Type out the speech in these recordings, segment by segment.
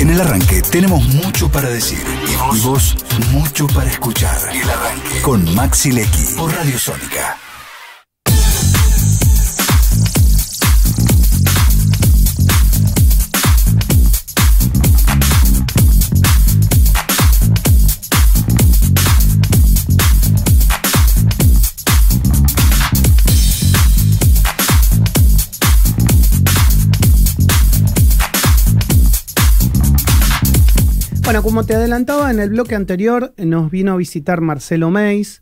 En El Arranque tenemos mucho para decir y vos mucho para escuchar. El Arranque con Maxi Lecky por Radio Sónica. Bueno, como te adelantaba en el bloque anterior, nos vino a visitar Marcelo Meis.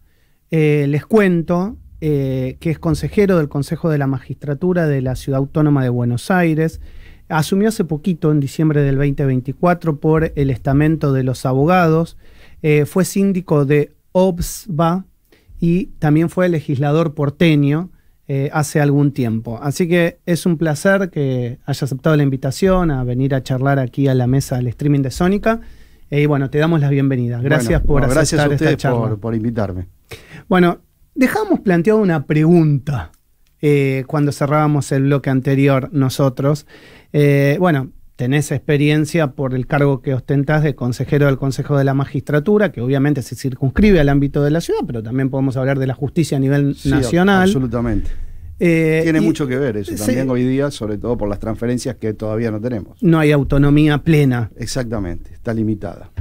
Les cuento que es consejero del Consejo de la Magistratura de la Ciudad Autónoma de Buenos Aires. Asumió hace poquito, en diciembre del 2024, por el estamento de los abogados. Fue síndico de OBSBA y también fue legislador porteño hace algún tiempo. Así que es un placer que haya aceptado la invitación a venir a charlar aquí a la mesa del streaming de Sónica. Y bueno, te damos la bienvenida. Gracias por aceptar esta charla. Gracias por invitarme. Bueno, dejamos planteada una pregunta cuando cerrábamos el bloque anterior nosotros. Bueno, tenés experiencia por el cargo que ostentás de consejero del Consejo de la Magistratura, que obviamente se circunscribe al ámbito de la ciudad, pero también podemos hablar de la justicia a nivel nacional. Absolutamente. Tiene mucho que ver eso también hoy día, sobre todo por las transferencias que todavía no tenemos. No hay autonomía plena. Exactamente, está limitada.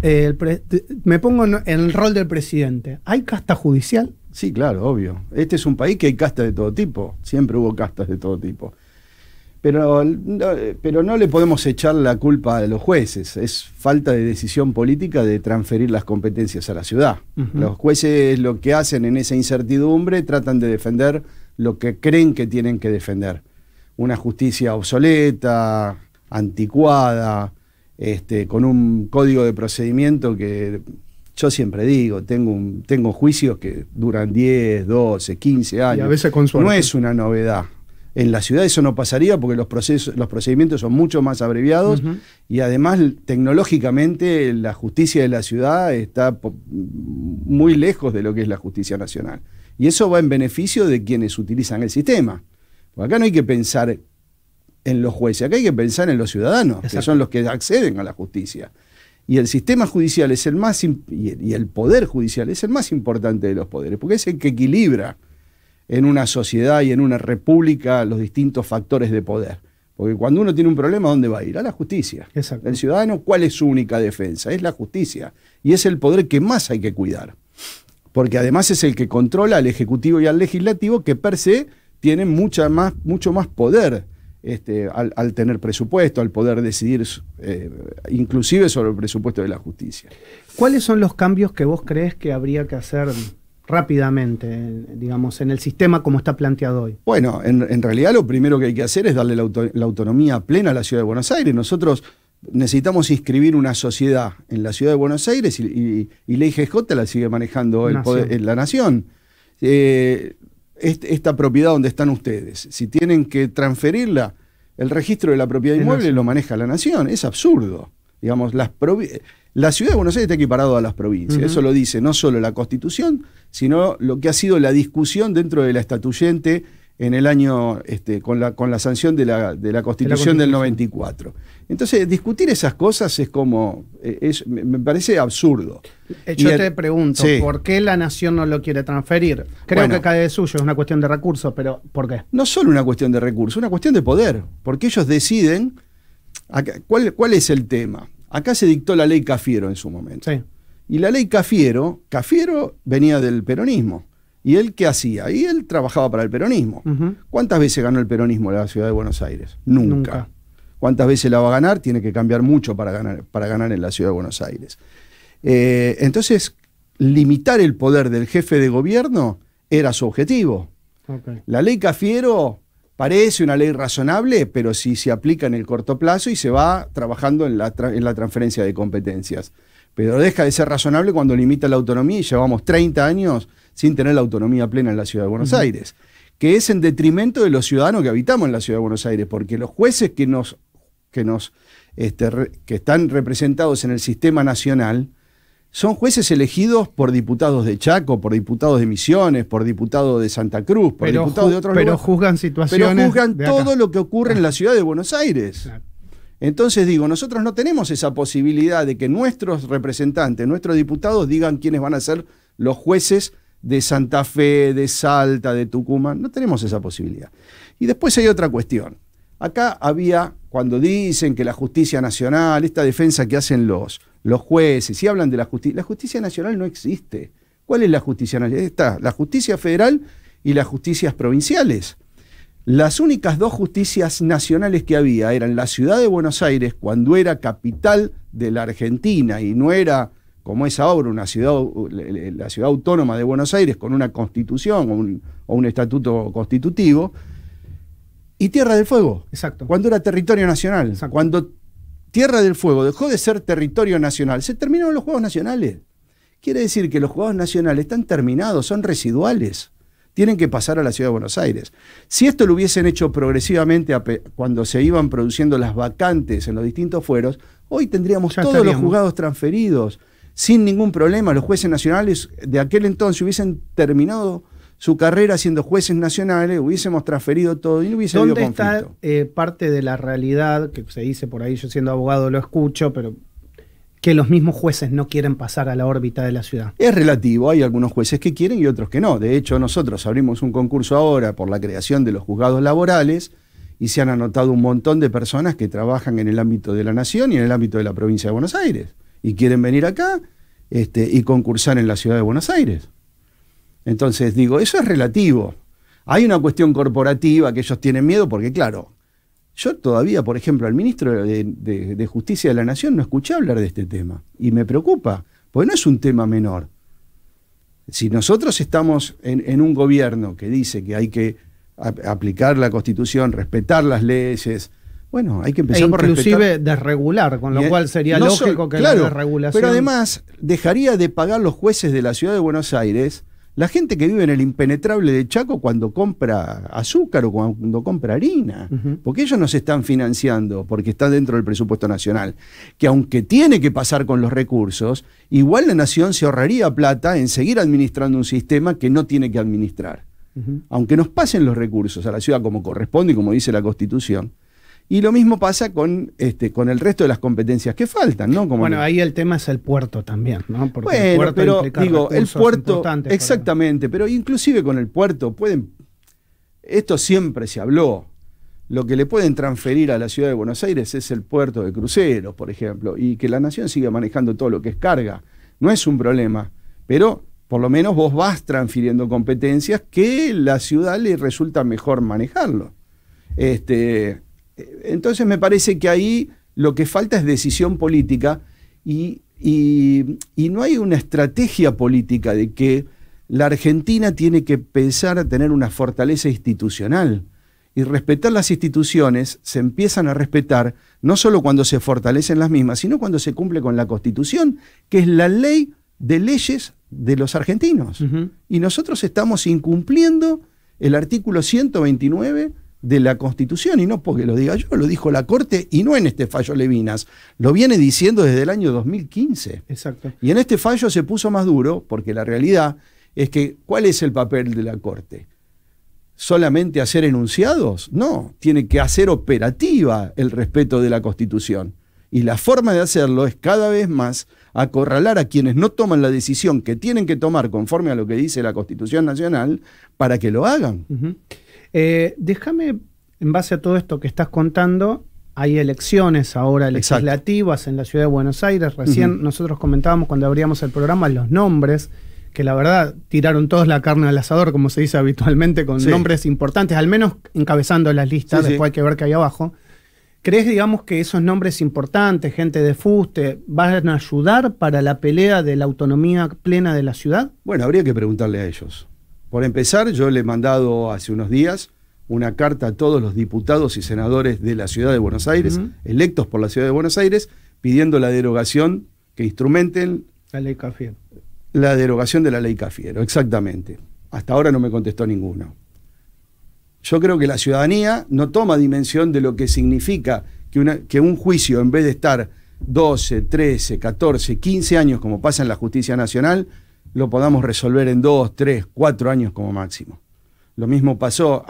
Me pongo en el rol del presidente. ¿Hay casta judicial? Sí, claro, obvio. Este es un país que hay castas de todo tipo. Siempre hubo castas de todo tipo. Pero no le podemos echar la culpa a los jueces. Es falta de decisión política de transferir las competencias a la ciudad. Los jueces lo que hacen en esa incertidumbre, tratan de defender lo que creen que tienen que defender. Una justicia obsoleta, anticuada, con un código de procedimiento que yo siempre digo, tengo juicios que duran 10, 12, 15 años. Y a veces con suerte. No es una novedad. En la ciudad eso no pasaría porque los procedimientos son mucho más abreviados y además tecnológicamente la justicia de la ciudad está muy lejos de lo que es la justicia nacional. Y eso va en beneficio de quienes utilizan el sistema. Porque acá no hay que pensar en los jueces, acá hay que pensar en los ciudadanos, Exacto. que son los que acceden a la justicia. Y el sistema judicial es el más y el poder judicial es el más importante de los poderes, porque es el que equilibra en una sociedad y en una república los distintos factores de poder. Porque cuando uno tiene un problema, ¿dónde va a ir? A la justicia. Exacto. El ciudadano, ¿cuál es su única defensa? Es la justicia. Y es el poder que más hay que cuidar. Porque además es el que controla al Ejecutivo y al Legislativo, que per se tienen mucho más poder al tener presupuesto, al poder decidir inclusive sobre el presupuesto de la justicia. ¿Cuáles son los cambios que vos crees que habría que hacer rápidamente, digamos, en el sistema como está planteado hoy? Bueno, en realidad lo primero que hay que hacer es darle la autonomía plena a la Ciudad de Buenos Aires. Nosotros necesitamos inscribir una sociedad en la Ciudad de Buenos Aires y la IGJ la sigue manejando la Nación. Esta propiedad donde están ustedes, si tienen que transferirla, el registro de la propiedad inmueble lo maneja la Nación. Es absurdo. Digamos, la Ciudad de Buenos Aires está equiparado a las provincias. Eso lo dice no solo la Constitución, sino lo que ha sido la discusión dentro de la estatuyente en el año, con la sanción de la Constitución del 94. Entonces, discutir esas cosas es como, me parece absurdo. Yo te pregunto, sí. ¿Por qué la Nación no lo quiere transferir? Creo que cae de suyo, es una cuestión de recursos, pero ¿por qué? No solo una cuestión de recursos, una cuestión de poder, porque ellos deciden. ¿Cuál es el tema? Acá se dictó la ley Cafiero en su momento. Sí. Y la ley Cafiero venía del peronismo. ¿Y él qué hacía? Y él trabajaba para el peronismo. ¿Cuántas veces ganó el peronismo en la Ciudad de Buenos Aires? Nunca. ¿Cuántas veces la va a ganar? Tiene que cambiar mucho para ganar en la Ciudad de Buenos Aires. Entonces, limitar el poder del jefe de gobierno era su objetivo. Okay. La ley Cafiero parece una ley razonable, pero si se aplica en el corto plazo y se va trabajando en la transferencia de competencias. Pero deja de ser razonable cuando limita la autonomía y llevamos 30 años sin tener la autonomía plena en la Ciudad de Buenos Aires, que es en detrimento de los ciudadanos que habitamos en la Ciudad de Buenos Aires, porque los jueces que están representados en el sistema nacional son jueces elegidos por diputados de Chaco, por diputados de Misiones, por diputados de Santa Cruz, por diputados de otros lugares. Pero juzgan situaciones. Pero juzgan todo lo que ocurre en la Ciudad de Buenos Aires. Claro. Entonces digo, nosotros no tenemos esa posibilidad de que nuestros representantes, nuestros diputados digan quiénes van a ser los jueces de Santa Fe, de Salta, de Tucumán. No tenemos esa posibilidad. Y después hay otra cuestión. Acá había, cuando dicen que la justicia nacional, esta defensa que hacen los jueces, y hablan de la justicia nacional no existe. ¿Cuál es la justicia nacional? Está la justicia federal y las justicias provinciales. Las únicas dos justicias nacionales que había eran la ciudad de Buenos Aires, cuando era capital de la Argentina y no era, como es ahora, la ciudad autónoma de Buenos Aires con una constitución o un estatuto constitutivo, y Tierra del Fuego. Exacto. Cuando era territorio nacional. Exacto. Cuando Tierra del Fuego dejó de ser territorio nacional, se terminaron los Juegos Nacionales. Quiere decir que los Juegos Nacionales están terminados, son residuales. Tienen que pasar a la Ciudad de Buenos Aires. Si esto lo hubiesen hecho progresivamente cuando se iban produciendo las vacantes en los distintos fueros, hoy tendríamos todos los juzgados transferidos sin ningún problema. Los jueces nacionales de aquel entonces hubiesen terminado su carrera siendo jueces nacionales, hubiésemos transferido todo y no hubiese habido conflicto. ¿Dónde está parte de la realidad, que se dice por ahí, yo siendo abogado lo escucho, pero que los mismos jueces no quieren pasar a la órbita de la ciudad? Es relativo, hay algunos jueces que quieren y otros que no. De hecho, nosotros abrimos un concurso ahora por la creación de los juzgados laborales y se han anotado un montón de personas que trabajan en el ámbito de la nación y en el ámbito de la provincia de Buenos Aires y quieren venir acá y concursar en la ciudad de Buenos Aires. Entonces digo, eso es relativo. Hay una cuestión corporativa que ellos tienen miedo porque, claro, yo todavía, por ejemplo, al ministro de Justicia de la Nación no escuché hablar de este tema. Y me preocupa, porque no es un tema menor. Si nosotros estamos en un gobierno que dice que hay que aplicar la Constitución, respetar las leyes, bueno, hay que empezar por respetar. Inclusive desregular, con lo cual sería lógico que la desregulación... Pero además, dejaría de pagar los jueces de la Ciudad de Buenos Aires la gente que vive en el impenetrable de Chaco cuando compra azúcar o cuando compra harina, porque ellos no se están financiando porque está dentro del presupuesto nacional, que aunque tiene que pasar con los recursos, igual la nación se ahorraría plata en seguir administrando un sistema que no tiene que administrar. Aunque nos pasen los recursos a la ciudad como corresponde y como dice la Constitución. Y lo mismo pasa con el resto de las competencias que faltan, ¿no? Como ahí el tema es el puerto también, ¿no? Porque bueno, el puerto pero digo, el puerto, exactamente, pero inclusive con el puerto esto siempre se habló, lo que le pueden transferir a la Ciudad de Buenos Aires es el puerto de cruceros, por ejemplo, y que la nación siga manejando todo lo que es carga, no es un problema, pero por lo menos vos vas transfiriendo competencias que la ciudad le resulta mejor manejarlo. Entonces me parece que ahí lo que falta es decisión política y no hay una estrategia política de que la Argentina tiene que pensar a tener una fortaleza institucional y respetar las instituciones se empiezan a respetar no solo cuando se fortalecen las mismas, sino cuando se cumple con la Constitución, que es la ley de leyes de los argentinos. Y nosotros estamos incumpliendo el artículo 129 de la Constitución, y no porque lo diga yo, lo dijo la Corte, y no en este fallo Levinas, lo viene diciendo desde el año 2015. Exacto. Y en este fallo se puso más duro, porque la realidad es que, ¿cuál es el papel de la Corte? ¿Solamente hacer enunciados? No, tiene que hacer operativa el respeto de la Constitución. Y la forma de hacerlo es cada vez más acorralar a quienes no toman la decisión que tienen que tomar conforme a lo que dice la Constitución Nacional para que lo hagan. Déjame, en base a todo esto que estás contando, hay elecciones ahora legislativas en la Ciudad de Buenos Aires. Recién nosotros comentábamos cuando abríamos el programa los nombres, que la verdad tiraron todos la carne al asador, como se dice habitualmente, con nombres importantes, al menos encabezando las listas, después hay que ver qué hay abajo. ¿Crees, digamos, que esos nombres importantes, gente de fuste, van a ayudar para la pelea de la autonomía plena de la ciudad? Bueno, habría que preguntarle a ellos. Por empezar, yo le he mandado hace unos días una carta a todos los diputados y senadores de la Ciudad de Buenos Aires, electos por la Ciudad de Buenos Aires, pidiendo la derogación, que instrumenten la ley Cafiero. La derogación de la ley Cafiero, exactamente. Hasta ahora no me contestó ninguno. Yo creo que la ciudadanía no toma dimensión de lo que significa que un juicio, en vez de estar 12, 13, 14, 15 años, como pasa en la justicia nacional, lo podamos resolver en 2, 3, 4 años como máximo. Lo mismo pasó,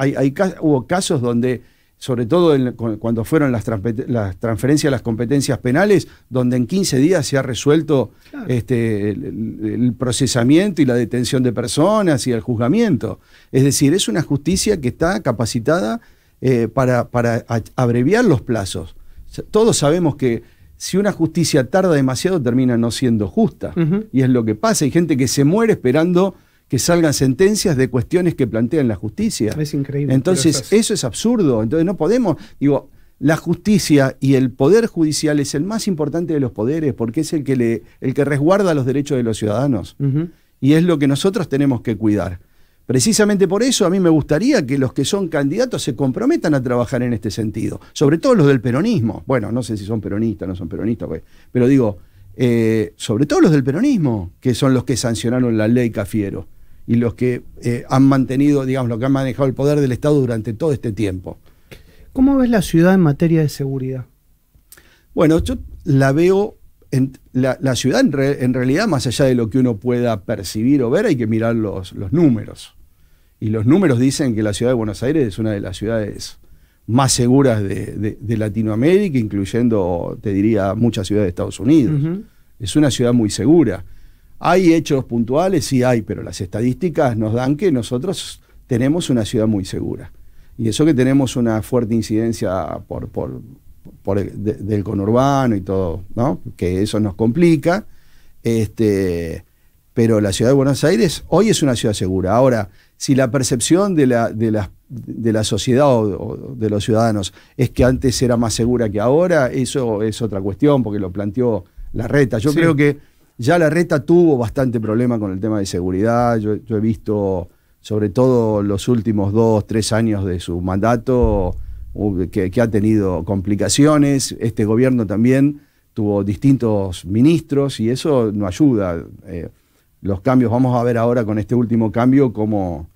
hubo casos donde sobre todo cuando fueron las transferencias de las competencias penales, donde en 15 días se ha resuelto el procesamiento y la detención de personas y el juzgamiento. Es decir, es una justicia que está capacitada para abreviar los plazos. Todos sabemos que si una justicia tarda demasiado, termina no siendo justa. Y es lo que pasa. Hay gente que se muere esperando que salgan sentencias de cuestiones que plantean la justicia. Es increíble. Entonces, eso es absurdo. Entonces, no podemos... la justicia y el poder judicial es el más importante de los poderes, porque es el que resguarda los derechos de los ciudadanos. Y es lo que nosotros tenemos que cuidar. Precisamente por eso a mí me gustaría que los que son candidatos se comprometan a trabajar en este sentido, sobre todo los del peronismo. Bueno, no sé si son peronistas, no son peronistas, pero digo, sobre todo los del peronismo, que son los que sancionaron la ley Cafiero y los que han mantenido, digamos, los que han manejado el poder del Estado durante todo este tiempo. ¿Cómo ves la ciudad en materia de seguridad? Bueno, yo la veo... La ciudad en realidad, más allá de lo que uno pueda percibir o ver, hay que mirar los números. Y los números dicen que la ciudad de Buenos Aires es una de las ciudades más seguras de Latinoamérica, incluyendo, te diría, muchas ciudades de Estados Unidos. Es una ciudad muy segura. ¿Hay hechos puntuales? Sí hay, pero las estadísticas nos dan que nosotros tenemos una ciudad muy segura. Y eso que tenemos una fuerte incidencia del conurbano y todo, ¿no? Que eso nos complica, pero la ciudad de Buenos Aires hoy es una ciudad segura. Ahora, si la percepción de la sociedad o de los ciudadanos es que antes era más segura que ahora, eso es otra cuestión, porque lo planteó Larreta. Yo creo que ya Larreta tuvo bastante problema con el tema de seguridad. Yo he visto, sobre todo los últimos 2-3 años de su mandato, que ha tenido complicaciones. Este gobierno también tuvo distintos ministros y eso no ayuda. Los cambios, vamos a ver ahora con este último cambio cómo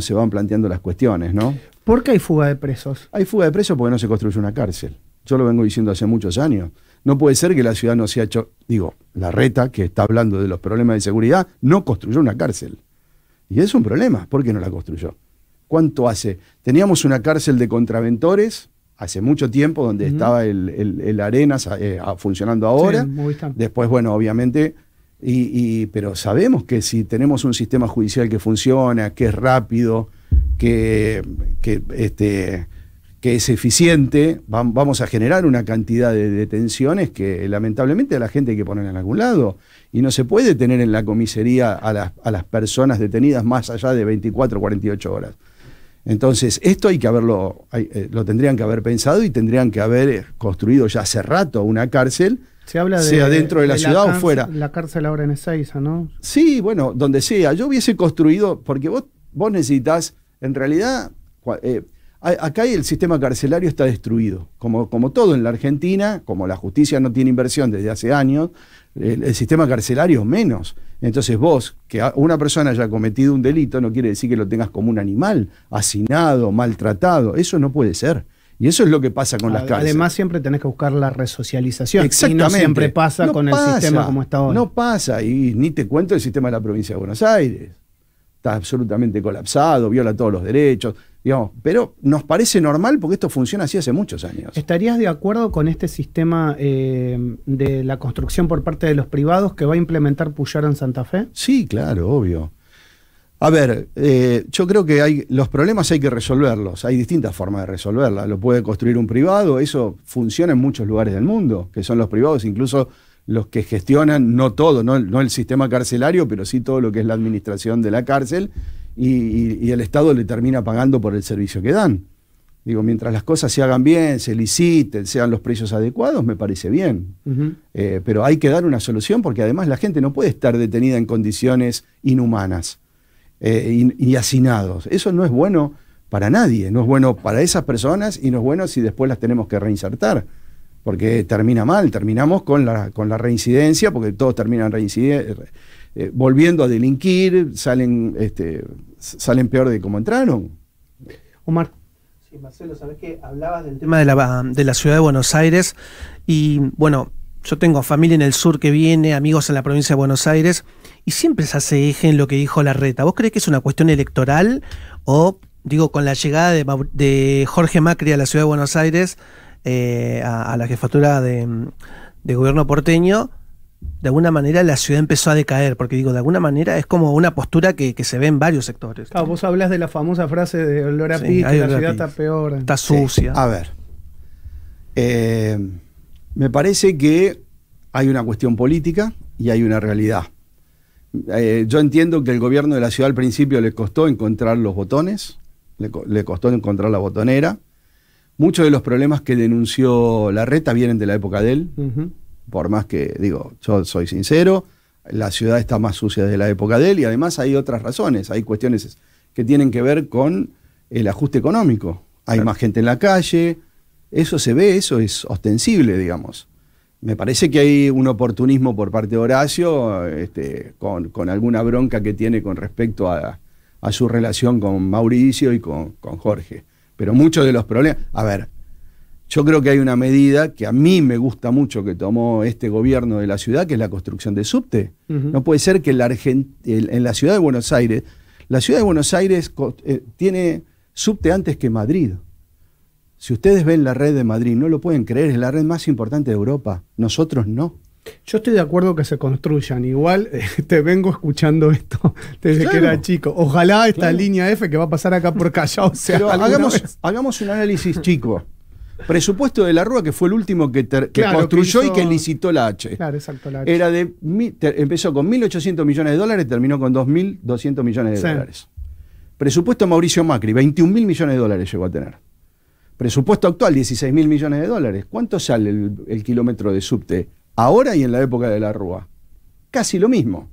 se van planteando las cuestiones, ¿no? ¿Por qué hay fuga de presos? Hay fuga de presos porque no se construye una cárcel. Yo lo vengo diciendo hace muchos años. No puede ser que la ciudad no se ha hecho... Larreta, que está hablando de los problemas de seguridad, no construyó una cárcel. Y es un problema. ¿Por qué no la construyó? ¿Cuánto hace? Teníamos una cárcel de contraventores hace mucho tiempo, donde estaba el Arenas funcionando ahora. Sí, después, bueno, obviamente, pero sabemos que si tenemos un sistema judicial que funciona, que es rápido, que es eficiente, vamos a generar una cantidad de detenciones que lamentablemente a la gente hay que poner en algún lado. Y no se puede tener en la comisaría a las personas detenidas más allá de 24 o 48 horas. Entonces, esto hay que haberlo, lo tendrían que haber pensado y tendrían que haber construido ya hace rato una cárcel, se habla sea dentro de la ciudad o fuera. La cárcel ahora en Ezeiza, ¿no? Sí, bueno, donde sea. Yo hubiese construido, porque vos necesitas, en realidad, acá el sistema carcelario está destruido. Como todo en la Argentina, como la justicia no tiene inversión desde hace años, el sistema carcelario menos. Entonces vos, que una persona haya cometido un delito, no quiere decir que lo tengas como un animal, hacinado, maltratado. Eso no puede ser. Y eso es lo que pasa con las cárceles. Además, siempre tenés que buscar la resocialización. Exactamente. Y no siempre pasa el sistema como está ahora. No pasa, y ni te cuento el sistema de la provincia de Buenos Aires. Está absolutamente colapsado, viola todos los derechos, digamos, pero nos parece normal porque esto funciona así hace muchos años. ¿Estarías de acuerdo con este sistema de la construcción por parte de los privados que va a implementar Puyaro en Santa Fe? Sí, claro, obvio. A ver, yo creo que los problemas hay que resolverlos, hay distintas formas de resolverlas. Lo puede construir un privado, eso funciona en muchos lugares del mundo, que son los privados, incluso los que gestionan, no todo, no el sistema carcelario, pero sí todo lo que es la administración de la cárcel, y el Estado le termina pagando por el servicio que dan. Digo, mientras las cosas se hagan bien, se liciten, sean los precios adecuados, me parece bien. Pero hay que dar una solución porque además la gente no puede estar detenida en condiciones inhumanas y hacinados. Eso no es bueno para nadie, no es bueno para esas personas y no es bueno si después las tenemos que reinsertar. Porque termina mal, terminamos con la reincidencia, porque todos terminan volviendo a delinquir, salen peor de como entraron. Omar. Sí, Marcelo, sabés que hablabas del tema de la ciudad de Buenos Aires y bueno, yo tengo familia en el sur que viene, amigos en la provincia de Buenos Aires y siempre se hace eje en lo que dijo Larreta. ¿Vos creés que es una cuestión electoral o digo, con la llegada de Jorge Macri a la ciudad de Buenos Aires, a la jefatura de gobierno porteño, de alguna manera la ciudad empezó a decaer, porque digo, de alguna manera es como una postura que se ve en varios sectores. Claro, vos hablas de la famosa frase de olor a pis, que la ciudad está peor. Está sucia. A ver, me parece que hay una cuestión política y hay una realidad. Yo entiendo que el gobierno de la ciudad al principio le costó encontrar los botones, le costó encontrar la botonera. Muchos de los problemas que denunció Larreta vienen de la época de él. Por más que, digo, yo soy sincero, la ciudad está más sucia desde la época de él y además hay otras razones, hay cuestiones que tienen que ver con el ajuste económico. Hay más gente en la calle, eso se ve, eso es ostensible, digamos. Me parece que hay un oportunismo por parte de Horacio, con alguna bronca que tiene con respecto a su relación con Mauricio y con Jorge. Pero muchos de los problemas... A ver, yo creo que hay una medida que a mí me gusta mucho que tomó este gobierno de la ciudad, que es la construcción de subte. No puede ser que en la ciudad de Buenos Aires, la ciudad de Buenos Aires tiene subte antes que Madrid. Si ustedes ven la red de Madrid, no lo pueden creer, es la red más importante de Europa. Nosotros no. Yo estoy de acuerdo que se construyan. Igual te vengo escuchando esto desde que era chico. Ojalá esta línea F que va a pasar acá por Callao sea. Pero hagamos un análisis chico. Presupuesto de la Rúa, que fue el último que construyó y que licitó la H. Claro, exacto, la H. Empezó con 1.800 millones de dólares, terminó con 2.200 millones de dólares. Presupuesto Mauricio Macri, 21.000 millones de dólares llegó a tener. Presupuesto actual, 16.000 millones de dólares. ¿Cuánto sale el kilómetro de subte ahora y en la época de la Rúa? Casi lo mismo,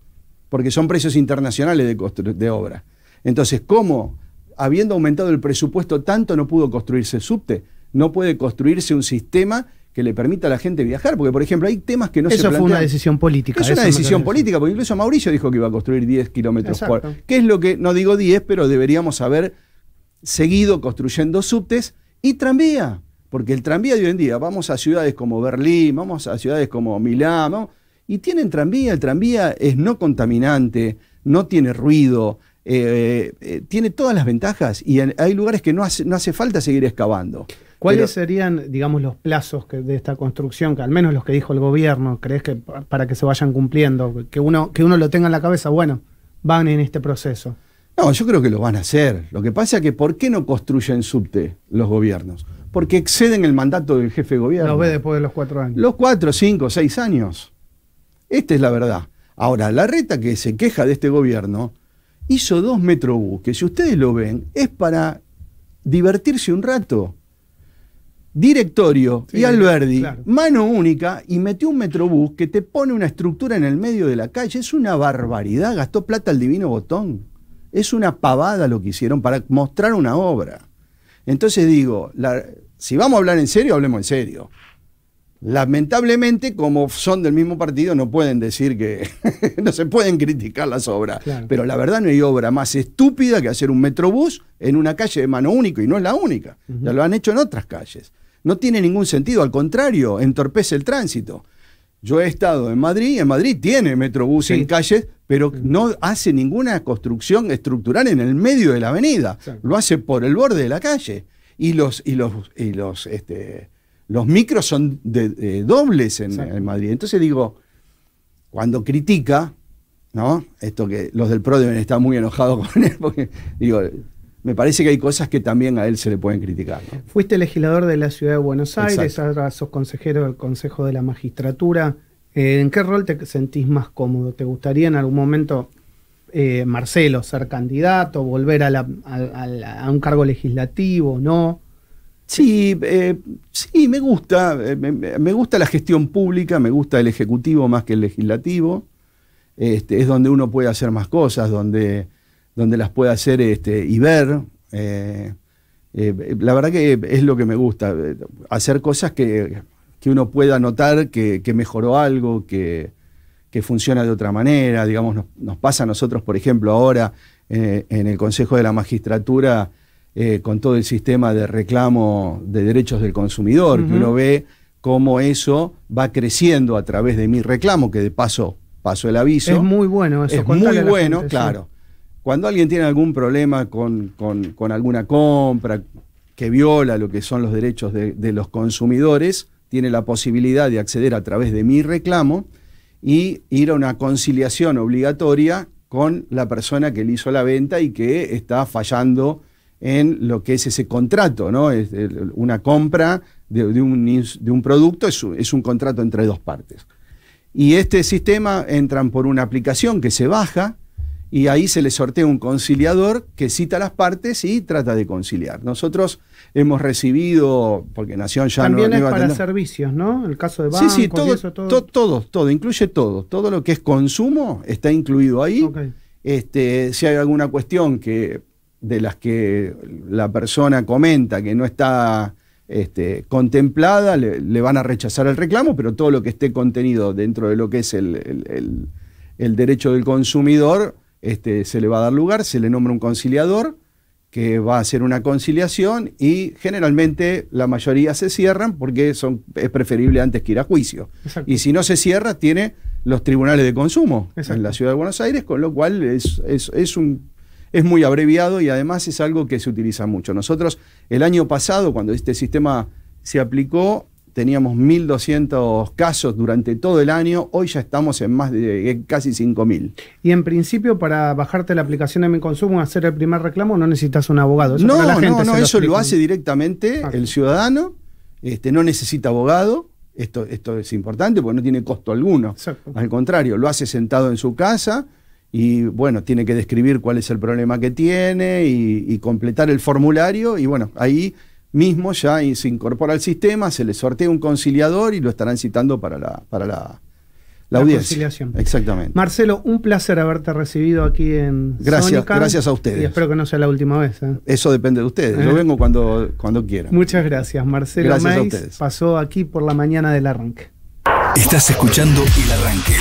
porque son precios internacionales de obra. Entonces, ¿cómo, habiendo aumentado el presupuesto tanto, no pudo construirse subte? No puede construirse un sistema que le permita a la gente viajar, porque, por ejemplo, hay temas que no se plantean. Eso fue una decisión política. Es una decisión política, porque incluso Mauricio dijo que iba a construir 10 kilómetros por hora. ¿Qué es lo que, no digo 10, pero deberíamos haber seguido construyendo subtes y tranvía? Porque el tranvía de hoy en día, vamos a ciudades como Berlín, vamos a ciudades como Milán, y tienen tranvía. El tranvía es no contaminante, no tiene ruido, tiene todas las ventajas, y hay lugares que no hace falta seguir excavando. ¿Cuáles serían, digamos, los plazos de esta construcción, que al menos los que dijo el gobierno, crees que para que se vayan cumpliendo, que uno lo tenga en la cabeza, bueno, van en este proceso? No, yo creo que lo van a hacer. Lo que pasa es que ¿por qué no construyen subte los gobiernos? Porque exceden el mandato del jefe de gobierno. Lo ve después de los 4 años. Los 4, 5, 6 años. Esta es la verdad. Ahora, Larreta, que se queja de este gobierno, hizo 2 Metrobús, que si ustedes lo ven, es para divertirse un rato. Directorio y Alberdi, mano única, y metió un Metrobús que te pone una estructura en el medio de la calle. Es una barbaridad, gastó plata el divino botón. Es una pavada lo que hicieron para mostrar una obra. Entonces digo, si vamos a hablar en serio, hablemos en serio. Lamentablemente, como son del mismo partido, no pueden decir que no se pueden criticar las obras. Claro. Pero la verdad no hay obra más estúpida que hacer un Metrobús en una calle de mano única, y no es la única. Ya lo han hecho en otras calles. No tiene ningún sentido, al contrario, entorpece el tránsito. Yo he estado en Madrid tiene Metrobús en calles, pero no hace ninguna construcción estructural en el medio de la avenida. Lo hace por el borde de la calle. Y los micros son dobles en Madrid. Entonces digo, cuando critica, ¿no? Esto que los del PRO deben estar muy enojados con él, porque digo, me parece que hay cosas que también a él se le pueden criticar, ¿no? Fuiste legislador de la Ciudad de Buenos Aires, ahora sos consejero del Consejo de la Magistratura. ¿En qué rol te sentís más cómodo? ¿Te gustaría en algún momento, Marcelo, ser candidato, volver a un cargo legislativo, no? Sí, me gusta. Me gusta la gestión pública, me gusta el ejecutivo más que el legislativo. Es donde uno puede hacer más cosas, donde las puede hacer y ver. La verdad que es lo que me gusta, hacer cosas que uno pueda notar que mejoró algo, que funciona de otra manera. Digamos, nos pasa a nosotros, por ejemplo, ahora en el Consejo de la Magistratura, con todo el sistema de reclamo de derechos del consumidor, que uno ve cómo eso va creciendo a través de mi reclamo, que de paso el aviso. Es muy bueno eso. Es muy bueno, claro. cuando alguien tiene algún problema con alguna compra que viola lo que son los derechos de los consumidores, tiene la posibilidad de acceder a través de Mi Reclamo y ir a una conciliación obligatoria con la persona que le hizo la venta y que está fallando en lo que es ese contrato, ¿no? Una compra de un producto es un contrato entre dos partes. Y este sistema entran por una aplicación que se baja y ahí se le sortea un conciliador que cita a las partes y trata de conciliar. Nosotros hemos recibido, porque Nación ya también no es iba a para atender. servicios, ¿no? El caso de bancos, Sí, todo, y eso, todo, incluye todo. Todo lo que es consumo está incluido ahí. Okay. Si hay alguna cuestión de las que la persona comenta que no está contemplada, le van a rechazar el reclamo, pero todo lo que esté contenido dentro de lo que es el derecho del consumidor, se le va a dar lugar, se le nombra un conciliador que va a hacer una conciliación y generalmente la mayoría se cierran porque es preferible antes que ir a juicio. Exacto. Y si no se cierra, tiene los tribunales de consumo Exacto. en la Ciudad de Buenos Aires, con lo cual es muy abreviado y además es algo que se utiliza mucho. Nosotros el año pasado, cuando este sistema se aplicó, teníamos 1.200 casos durante todo el año, hoy ya estamos en más de casi 5.000. Y en principio, para bajarte la aplicación de Mi Consumo, hacer el primer reclamo, no necesitas un abogado. Eso Eso lo hace directamente el ciudadano, no necesita abogado. Esto es importante porque no tiene costo alguno. Exacto. Al contrario, lo hace sentado en su casa y bueno, tiene que describir cuál es el problema que tiene y completar el formulario y bueno, ahí mismo ya se incorpora al sistema, se le sortea un conciliador y lo estarán citando para la audiencia. Conciliación. Exactamente. Marcelo, un placer haberte recibido aquí en Sónica. Gracias a ustedes. Y espero que no sea la última vez. Eso depende de ustedes. Yo vengo cuando quieran. Muchas gracias. Marcelo Gracias a Meis ustedes. pasó aquí por la mañana del arranque. Estás escuchando El Arranque.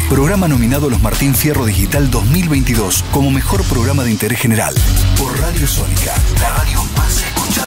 Programa nominado a los Martín Fierro Digital 2022 como mejor programa de interés general por Radio Sónica, la radio más